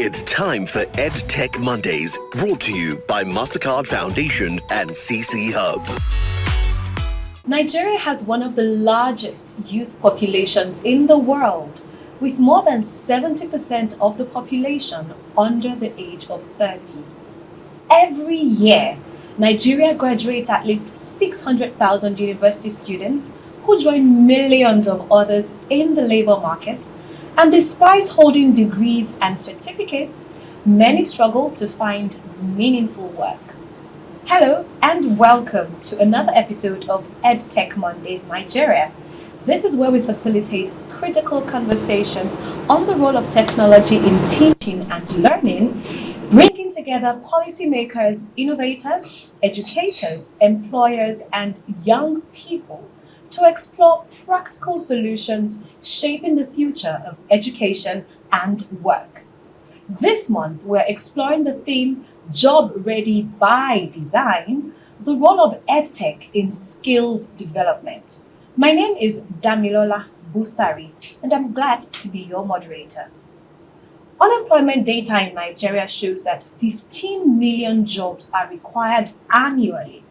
It's time for EdTech Mondays, brought to you by MasterCard Foundation and CC Hub. Nigeria has one of the largest youth populations in the world, with more than 70% of the population under the age of 30. Every year, Nigeria graduates at least 600,000 university students who join millions of others in the labor market. And despite holding degrees and certificates, many struggle to find meaningful work. Hello and welcome to another episode of EdTech Mondays Nigeria. This is where we facilitate critical conversations on the role of technology in teaching and learning, bringing together policymakers, innovators, educators, employers, and young people to explore practical solutions shaping the future of education and work. This month, we're exploring the theme Job Ready by Design, the role of EdTech in skills development. My name is Damilola Busari, and I'm glad to be your moderator. Unemployment data in Nigeria shows that 15 million jobs are required annually.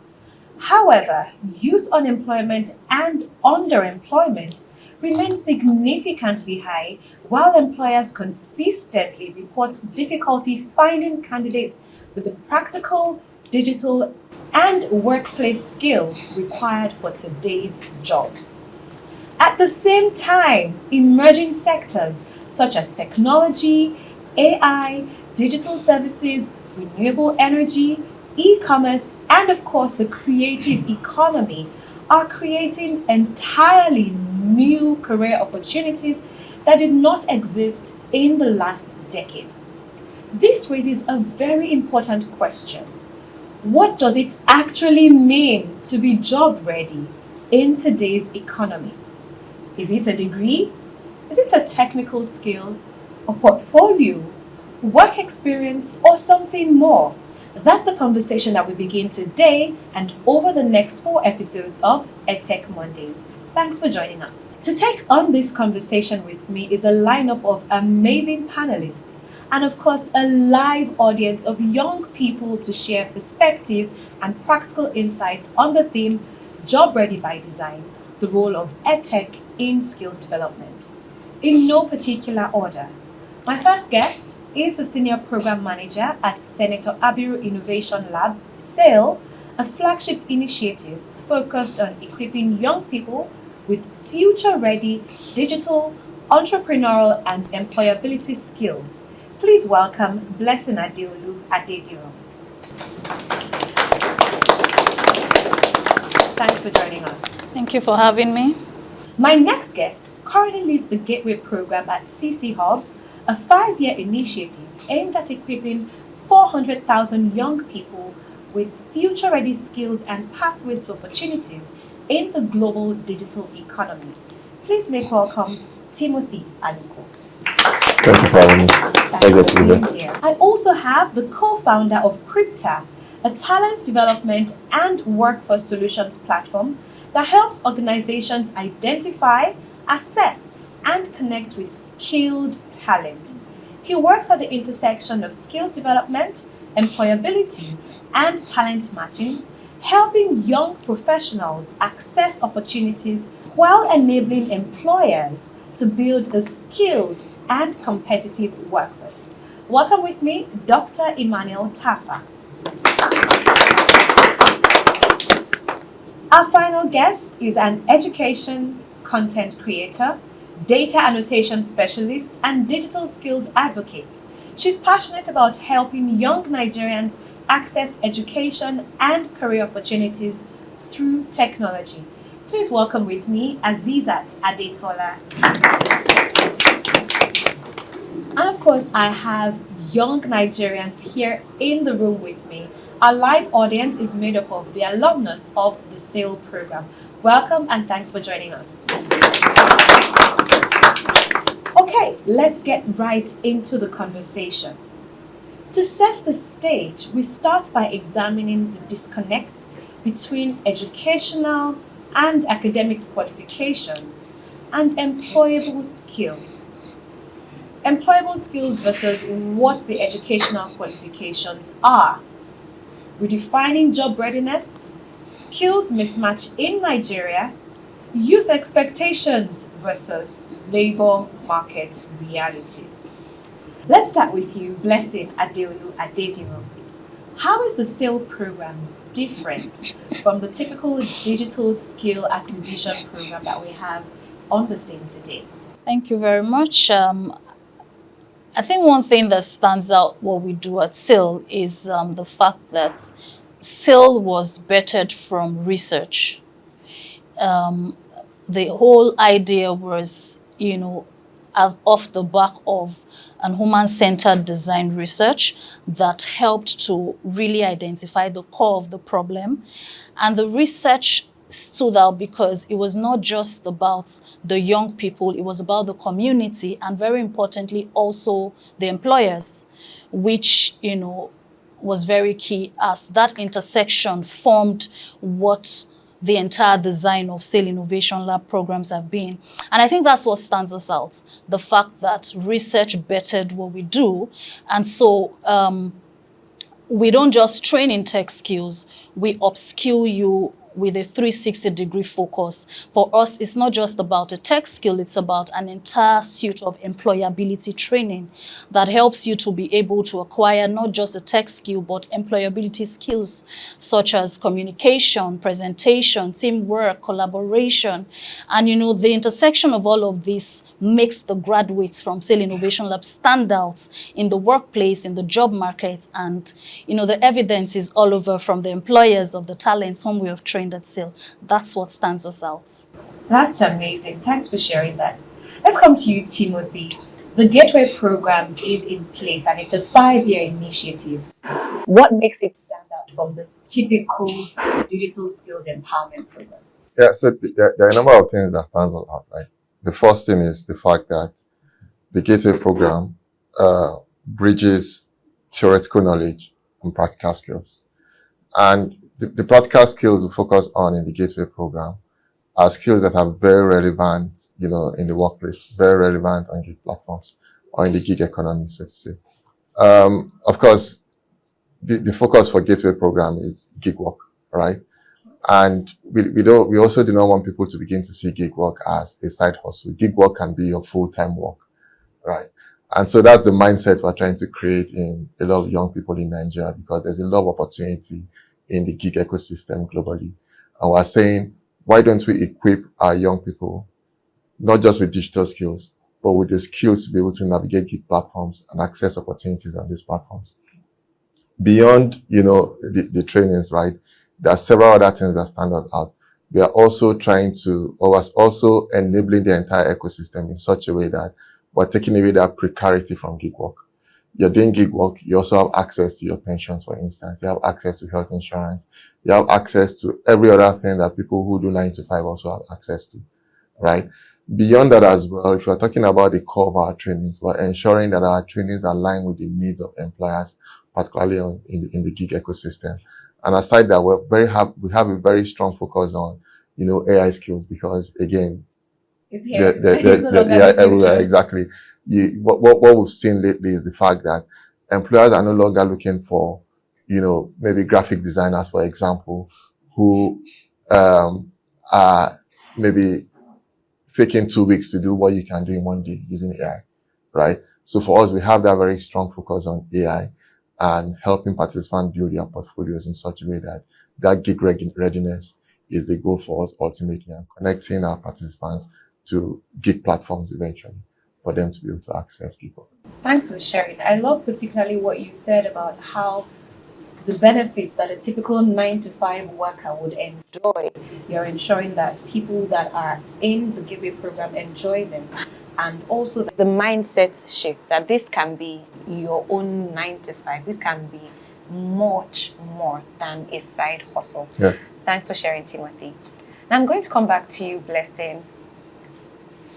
However, youth unemployment and underemployment remain significantly high, while employers consistently report difficulty finding candidates with the practical, digital, and workplace skills required for today's jobs. At the same time, emerging sectors such as technology, AI, digital services, renewable energy, e-commerce, and of course the creative economy are creating entirely new career opportunities that did not exist in the last decade. This raises a very important question. What does it actually mean to be job ready in today's economy? Is it a degree? Is it a technical skill, a portfolio, work experience, or something more? That's the conversation that we begin today and over the next 4 episodes of EdTech Mondays. Thanks for joining us. To take on this conversation with me is a lineup of amazing panelists and of course a live audience of young people to share perspective and practical insights on the theme Job Ready by Design, the role of EdTech in skills development. In no particular order, my first guest is the Senior Program Manager at Senator Abiru Innovation Lab, SAIL, a flagship initiative focused on equipping young people with future-ready digital, entrepreneurial, and employability skills. Please welcome Blessing Adeolu Adediro. Thanks for joining us. Thank you for having me. My next guest currently leads the Gateway Program at CC Hub, a 5-year initiative aimed at equipping 400,000 young people with future-ready skills and pathways to opportunities in the global digital economy. Please make welcome Timothy Aluko. Thank you for having me. Thanks for being here. I also have the co-founder of Crypta, a talent development and workforce solutions platform that helps organizations identify, assess, and connect with skilled talent. He works at the intersection of skills development, employability, and talent matching, helping young professionals access opportunities while enabling employers to build a skilled and competitive workforce. Welcome with me, Dr. Emmanuel Tafa. Our final guest is an education content creator, data annotation specialist, and digital skills advocate. She's passionate about helping young Nigerians access education and career opportunities through technology. Please welcome with me Azeezat Adetola. And of course, I have young Nigerians here in the room with me. Our live audience is made up of the alumnus of the SAIL program. Welcome and thanks for joining us. Okay, let's get right into the conversation. To set the stage, we start by examining the disconnect between educational and academic qualifications and employable skills. employable skills versus what the educational qualifications are, redefining job readiness, skills mismatch in Nigeria, youth expectations versus labor market realities. Let's start with you, Blessing Adeolu Adediro. How is the SAIL program different from the typical digital skill acquisition program that we have on the scene today? Thank you very much. I think one thing that stands out what we do at SAIL is the fact that SAIL was bettered from research. The whole idea was, off the back of an human-centered design research that helped to really identify the core of the problem. And the research stood out because it was not just about the young people, it was about the community and, very importantly, also the employers, which, was very key, as that intersection formed what the entire design of SAIL Innovation Lab programs have been. And I think that's what stands us out, the fact that research bettered what we do. And so we don't just train in tech skills, we upskill you with a 360-degree focus. For us, it's not just about a tech skill, it's about an entire suite of employability training that helps you to be able to acquire not just a tech skill, but employability skills such as communication, presentation, teamwork, collaboration. And the intersection of all of this makes the graduates from SAIL Innovation Lab stand out in the workplace, in the job market, and the evidence is all over from the employers of the talents whom we have trained at SAIL. That's what stands us out. That's amazing. Thanks for sharing that. Let's come to you, Timothy. The Gateway program is in place and it's a 5-year initiative. What makes it stand out from the typical digital skills empowerment program? Yeah, so there are a number of things that stands out, right? The first thing is the fact that the Gateway program bridges theoretical knowledge and practical skills. And the practical skills we focus on in the Gateway program are skills that are very relevant, in the workplace, very relevant on gig platforms or in the gig economy, so to say. Of course, the focus for Gateway program is gig work, right? And we also do not want people to begin to see gig work as a side hustle. Gig work can be your full-time work, right? And so that's the mindset we're trying to create in a lot of young people in Nigeria, because there's a lot of opportunity in the gig ecosystem globally. And we're saying, why don't we equip our young people, not just with digital skills, but with the skills to be able to navigate gig platforms and access opportunities on these platforms? Beyond, the trainings, right? There are several other things that stand us out. We are also also enabling the entire ecosystem in such a way that we're taking away that precarity from gig work. You're doing gig work, you also have access to your pensions, for instance. You have access to health insurance. You have access to every other thing that people who do 9 to 5 also have access to, right? Beyond that as well, if you're talking about the core of our trainings, we're ensuring that our trainings align with the needs of employers, particularly in the gig ecosystem. And aside that, we have a very strong focus on, AI skills, because again, It's here. yeah, everywhere, exactly. What we've seen lately is the fact that employers are no longer looking for, maybe graphic designers, for example, who are maybe taking 2 weeks to do what you can do in 1 day using AI, right? So for us, we have that very strong focus on AI and helping participants build their portfolios in such a way that gig readiness is the goal for us ultimately, and connecting our participants to gig platforms eventually for them to be able to access gig work. Thanks for sharing. I love particularly what you said about how the benefits that a typical 9 to 5 worker would enjoy, you're ensuring that people that are in the Gateway program enjoy them. And also the mindset shift that this can be your own 9 to 5. This can be much more than a side hustle. Yeah. Thanks for sharing, Timothy. Now I'm going to come back to you, Blessing.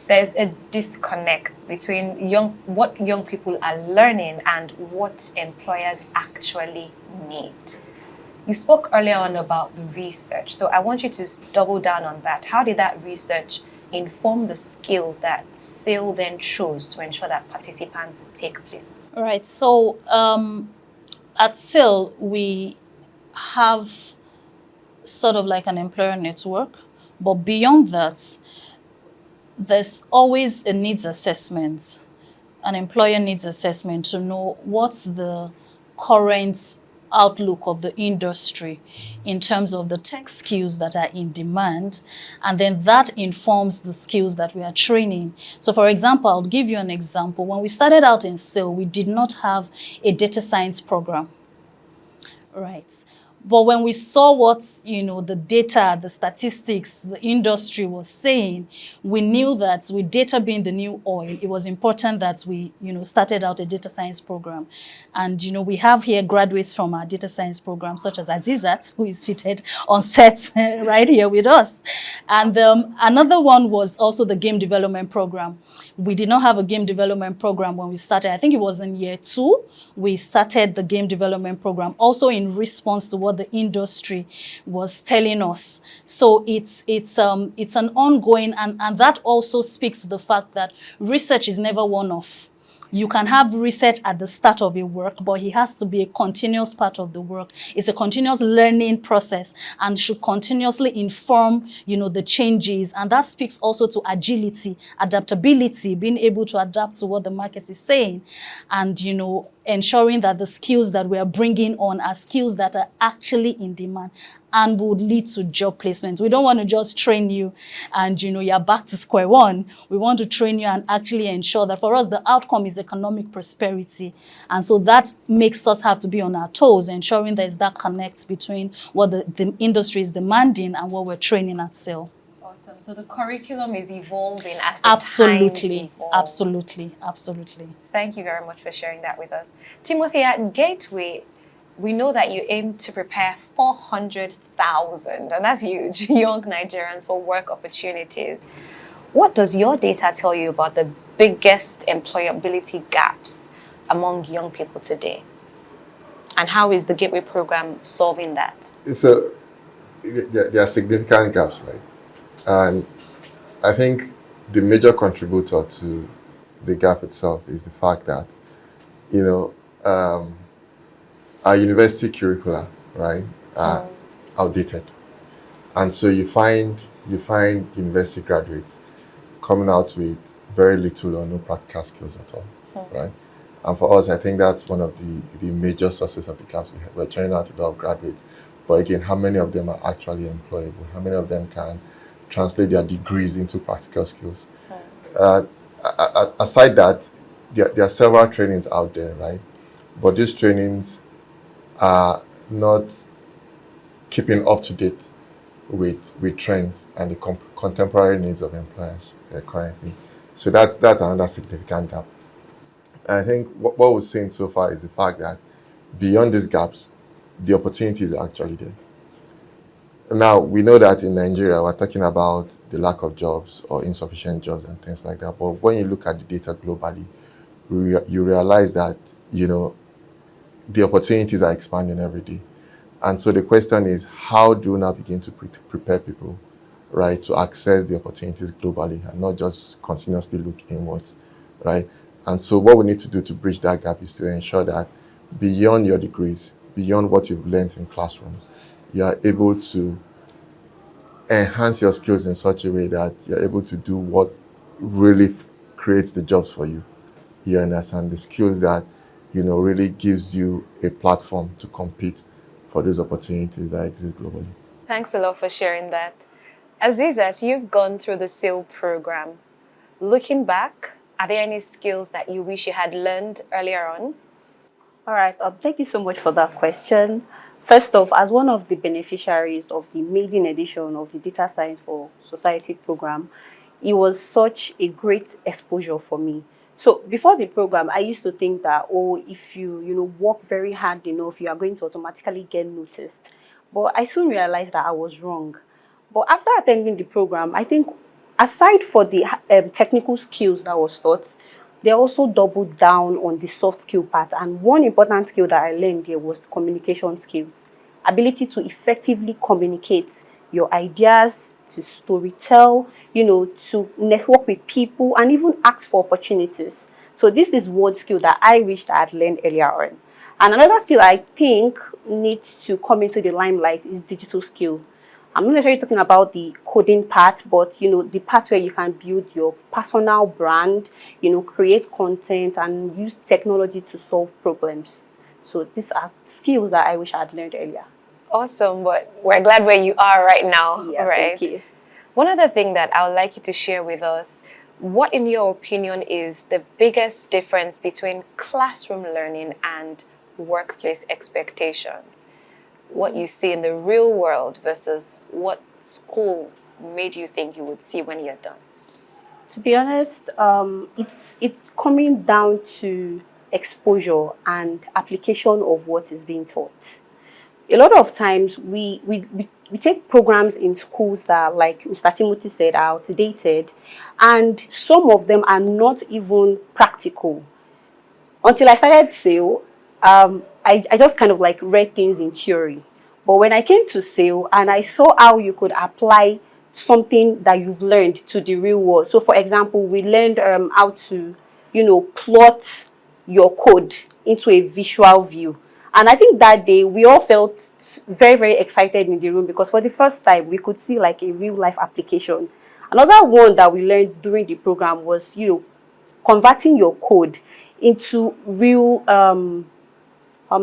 There's a disconnect between what young people are learning and what employers actually need. You spoke earlier on about the research, so I want you to double down on that. How did that research inform the skills that SAIL then chose to ensure that participants take place? All right. So at SAIL, we have sort of like an employer network, but beyond that, there's always a needs assessment, an employer needs assessment to know what's the current outlook of the industry in terms of the tech skills that are in demand, and then that informs the skills that we are training. So for example, I'll give you an example. When we started out in SAIL, we did not have a data science program. Right. But when we saw what, the data, the statistics, the industry was saying, we knew that with data being the new oil, it was important that we, started out a data science program. And, we have here graduates from our data science program, such as Azeezat, who is seated on set right here with us. And another one was also the game development program. We did not have a game development program when we started. I think it was in year 2, we started the game development program, also in response to what the industry was telling us. So it's an ongoing, and that also speaks to the fact that research is never one-off. You can have research at the start of a work, but it has to be a continuous part of the work. It's a continuous learning process and should continuously inform, the changes. And that speaks also to agility, adaptability, being able to adapt to what the market is saying, and, ensuring that the skills that we are bringing on are skills that are actually in demand and would lead to job placements. We don't want to just train you and, you're back to square one. We want to train you and actually ensure that for us, the outcome is economic prosperity. And so that makes us have to be on our toes, ensuring there's that connect between what the industry is demanding and what we're training at SAIL. Awesome. So the curriculum is evolving as the times evolve. Absolutely. Thank you very much for sharing that with us. Timothy, at Gateway, we know that you aim to prepare 400,000, and that's huge, young Nigerians for work opportunities. What does your data tell you about the biggest employability gaps among young people today? And how is the Gateway program solving that? So there are significant gaps, right? And I think the major contributor to the gap itself is the fact that, our university curricula, right, are outdated. And so you find university graduates coming out with very little or no practical skills at all, right? And for us, I think that's one of the major sources of the gaps we have. We're turning out a lot of graduates, but again, how many of them are actually employable? How many of them can translate their degrees into practical skills? Aside that, there are several trainings out there, right? But these trainings are not keeping up to date with trends and the contemporary needs of employers currently. So that's another significant gap. And I think what we're seeing so far is the fact that beyond these gaps, the opportunities are actually there. Now, we know that in Nigeria, we're talking about the lack of jobs or insufficient jobs and things like that. But when you look at the data globally, you realize that, the opportunities are expanding every day. And so the question is, how do we now begin to prepare people, right, to access the opportunities globally and not just continuously look inwards, right? And so what we need to do to bridge that gap is to ensure that beyond your degrees, beyond what you've learned in classrooms, you are able to enhance your skills in such a way that you're able to do what really creates the jobs for you. You understand the skills that, really gives you a platform to compete for those opportunities that exist globally. Thanks a lot for sharing that. Azeezat, you've gone through the SAIL program. Looking back, are there any skills that you wish you had learned earlier on? All right, thank you so much for that question. First off, as one of the beneficiaries of the maiden edition of the Data Science for Society program, it was such a great exposure for me. So before the program, I used to think that, if you work very hard enough, you are going to automatically get noticed. But I soon realized that I was wrong. But after attending the program, I think aside for the technical skills that was taught, they also doubled down on the soft skill part. And one important skill that I learned there was communication skills, ability to effectively communicate, your ideas, to storytell, to network with people and even ask for opportunities. So this is one skill that I wish that I'd learned earlier on. And another skill I think needs to come into the limelight is digital skill. I'm not necessarily talking about the coding part, but the part where you can build your personal brand, create content and use technology to solve problems. So these are skills that I wish I had learned earlier. Awesome, but we're glad where you are right now, Yeah, right? thank you. One other thing that I would like you to share with us, what in your opinion is the biggest difference between classroom learning and workplace expectations? What you see in the real world versus what school made you think you would see when you're done? To be honest, it's coming down to exposure and application of what is being taught. A lot of times we take programs in schools that, like Mr. Timothy said, are outdated, and some of them are not even practical. Until I started sale, I just kind of like read things in theory. But when I came to sale and I saw how you could apply something that you've learned to the real world. So for example, we learned how to, plot your code into a visual view. And I think that day we all felt very, very excited in the room because for the first time we could see like a real life application. Another one that we learned during the program was, converting your code into real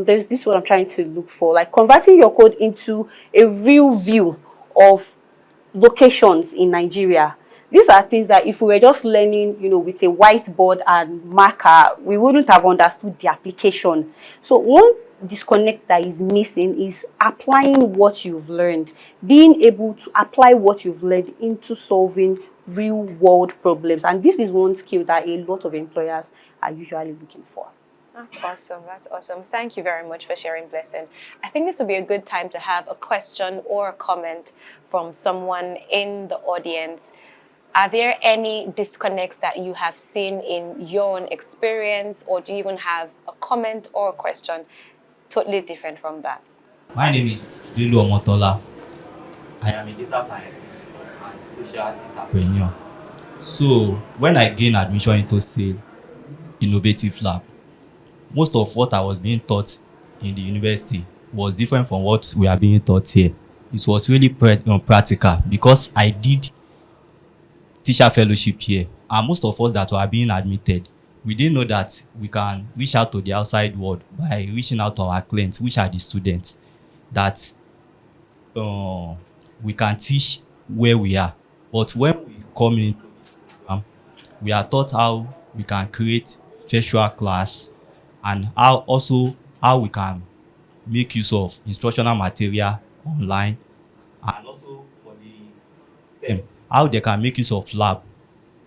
there's this what I'm trying to look for, like converting your code into a real view of locations in Nigeria. These are things that if we were just learning, with a whiteboard and marker, we wouldn't have understood the application. So one disconnect that is missing is applying what you've learned, being able to apply what you've learned into solving real world problems. And this is one skill that a lot of employers are usually looking for. That's awesome. That's awesome. Thank you very much for sharing, Blessing. I think this would be a good time to have a question or a comment from someone in the audience. Are there any disconnects that you have seen in your own experience, or do you even have a comment or a question totally different from that? My name is Velu Omotola. I am a data scientist and social entrepreneur. So when I gained admission into SAIL Innovative Lab, most of what I was being taught in the university was different from what we are being taught here. It was really practical because I did teacher fellowship here, and most of us that were being admitted, we didn't know that we can reach out to the outside world by reaching out to our clients, which are the students, that we can teach where we are. But when we come into this program, we are taught how we can create virtual class and how we can make use of instructional material online, and also for the STEM, how they can make use of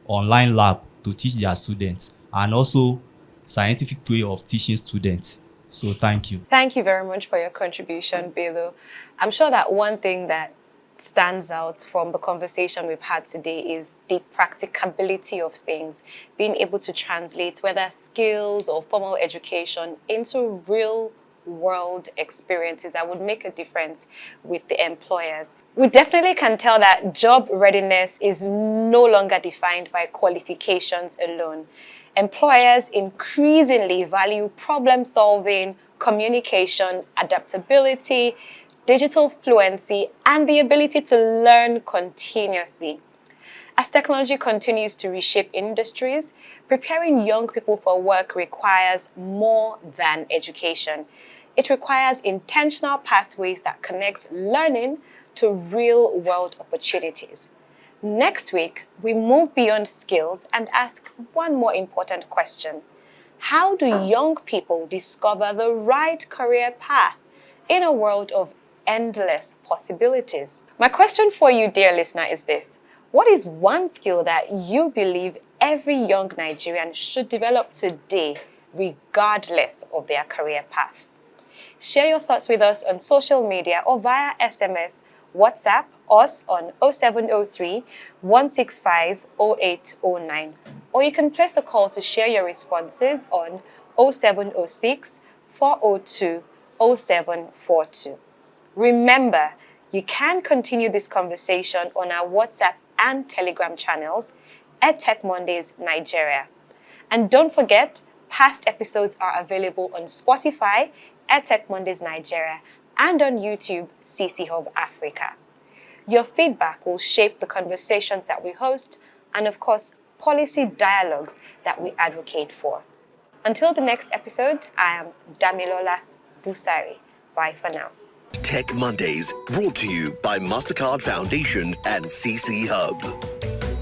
online lab to teach their students, and also scientific way of teaching students. So thank you. Thank you very much for your contribution, Bello. I'm sure that one thing that stands out from the conversation we've had today is the practicability of things, being able to translate whether skills or formal education into real world experiences that would make a difference with the employers. We definitely can tell that job readiness is no longer defined by qualifications alone. Employers increasingly value problem solving, communication, adaptability, digital fluency, and the ability to learn continuously. As technology continues to reshape industries, preparing young people for work requires more than education. It requires intentional pathways that connects learning to real-world opportunities. Next week, we move beyond skills and ask one more important question. How do young people discover the right career path in a world of endless possibilities? My question for you, dear listener, is this. What is one skill that you believe every young Nigerian should develop today, regardless of their career path? Share your thoughts with us on social media or via SMS, WhatsApp us on 0703 165 0809. Or you can place a call to share your responses on 0706 402 0742. Remember, You can continue this conversation on our WhatsApp and Telegram channels, EdTech Mondays Nigeria. And don't forget, past episodes are available on Spotify, EdTech Mondays Nigeria, and on YouTube, CC Hub Africa. Your feedback will shape the conversations that we host and, of course, policy dialogues that we advocate for. Until the next episode, I am Damilola Busari. Bye for now. Tech Mondays, brought to you by MasterCard Foundation and CC Hub.